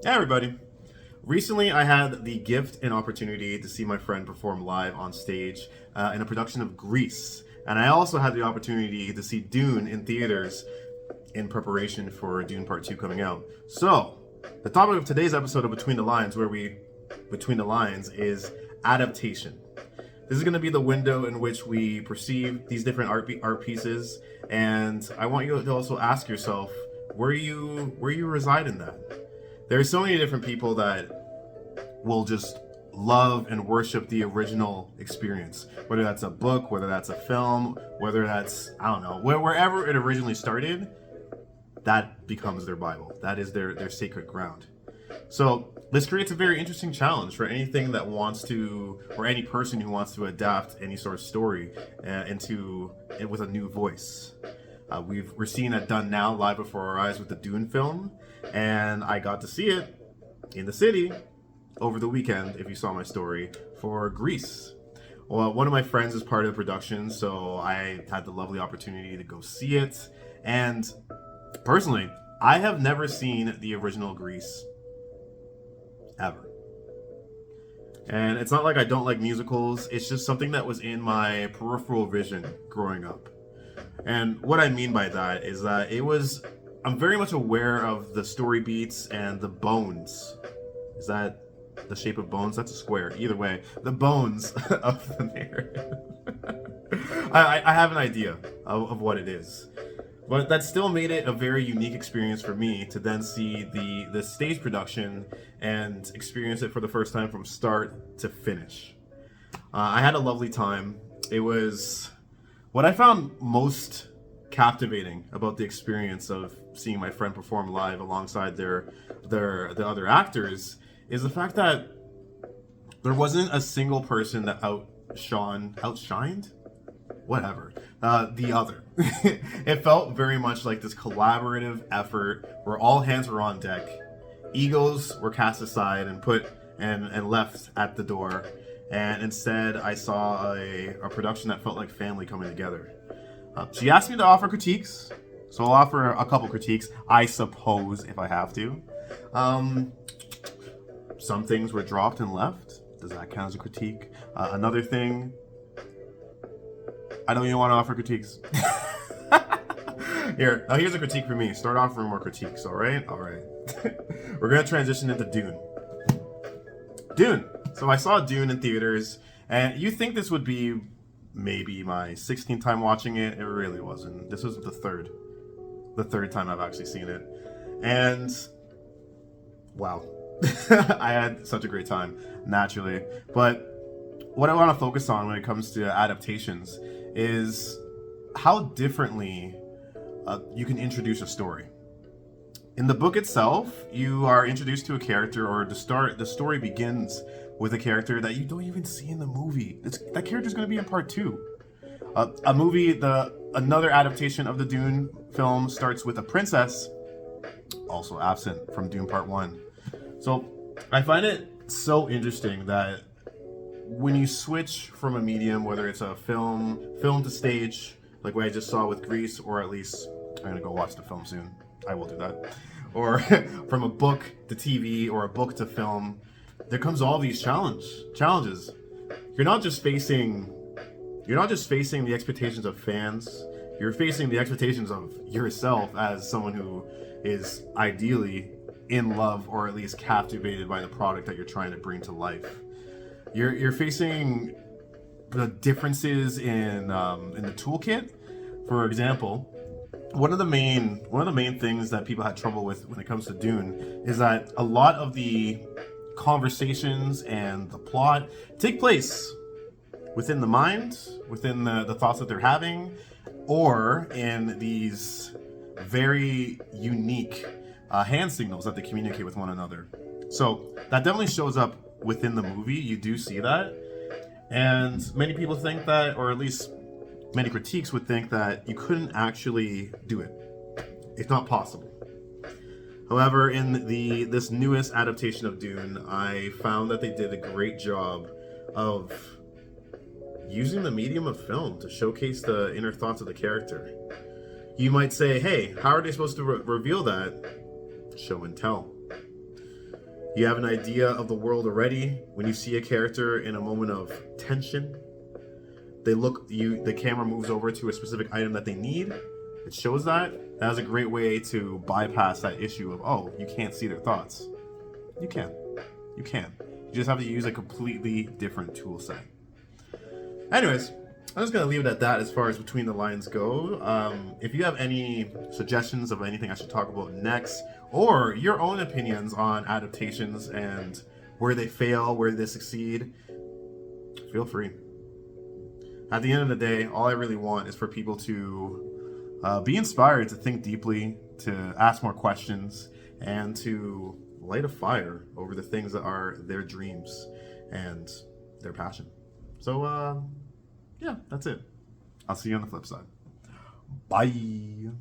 Hey everybody. Recently, I had the gift and opportunity to see my friend perform live on stage in a production of Grease. And I also had the opportunity to see Dune in theaters in preparation for Dune Part 2 coming out. So, the topic of today's episode of Between the Lines, Between the Lines, is adaptation. This is going to be the window in which we perceive these different art pieces, and I want you to also ask yourself where you reside in that. There's so many different people that will just love and worship the original experience, whether that's a book, whether that's a film, whether that's, I don't know, wherever it originally started. That becomes their Bible. That is their sacred ground. So this creates a very interesting challenge for anything that wants to, or any person who wants to adapt any sort of story into it with a new voice. We're seeing that done now live before our eyes with the Dune film, and I got to see it in the city over the weekend, if you saw my story, for Grease. Well, one of my friends is part of the production, so I had the lovely opportunity to go see it. And personally, I have never seen the original Grease ever. And it's not like I don't like musicals, it's just something that was in my peripheral vision growing up. And what I mean by that is that I'm very much aware of the story beats and the bones. Is that the shape of bones? That's a square. Either way, the bones of the narrative. I have an idea of what it is. But that still made it a very unique experience for me to then see the stage production and experience it for the first time from start to finish. I had a lovely time. It was what I found most captivating about the experience of seeing my friend perform live alongside the other actors is the fact that there wasn't a single person that outshined, whatever, the other. It felt very much like this collaborative effort where all hands were on deck, egos were cast aside and left at the door, and instead I saw a production that felt like family coming together. She asked me to offer critiques, so I'll offer a couple critiques, I suppose, if I have to. Some things were dropped and left. Does that count as a critique? Another thing, I don't even want to offer critiques. Here's a critique for me. Start offering more critiques, all right? All right. We're going to transition into Dune. Dune. So I saw Dune in theaters, and you think this would be maybe my 16th time watching it. It really wasn't. This was the third time I've actually seen it. And wow. I had such a great time, naturally. But what I want to focus on when it comes to adaptations is how differently you can introduce a story. In the book itself, you are introduced to a character, or the story begins with a character that you don't even see in the movie. That character's going to be in part 2. Another adaptation of the Dune film starts with a princess, also absent from Dune Part 1. So I find it so interesting that when you switch from a medium, whether it's a film to stage, like what I just saw with Grease, or at least I'm gonna go watch the film soon. I will do that. Or from a book to TV or a book to film, there comes all these challenges. You're not just facing the expectations of fans. You're facing the expectations of yourself as someone who is ideally in love, or at least captivated by the product that you're trying to bring to life. You're facing the differences in the toolkit. For example, one of the main things that people had trouble with when it comes to Dune is that a lot of the conversations and the plot take place within the mind, within the thoughts that they're having, or in these very unique hand signals that they communicate with one another. So that definitely shows up within the movie. You do see that, and many people think that, or at least many critiques would think that you couldn't actually do it. It's not possible. However, in this newest adaptation of Dune, I found that they did a great job of using the medium of film to showcase the inner thoughts of the character. You might say, hey, how are they supposed to reveal that? Show and tell. You have an idea of the world already. When you see a character in a moment of tension, the camera moves over to a specific item that they need. It shows that. That is a great way to bypass that issue of, oh, you can't see their thoughts. You can. You can. You just have to use a completely different tool set. Anyways, I'm just going to leave it at that as far as Between the Lines go. If you have any suggestions of anything I should talk about next, or your own opinions on adaptations and where they fail, where they succeed, feel free. At the end of the day, all I really want is for people to be inspired to think deeply, to ask more questions, and to light a fire over the things that are their dreams and their passion. So, yeah, that's it. I'll see you on the flip side. Bye.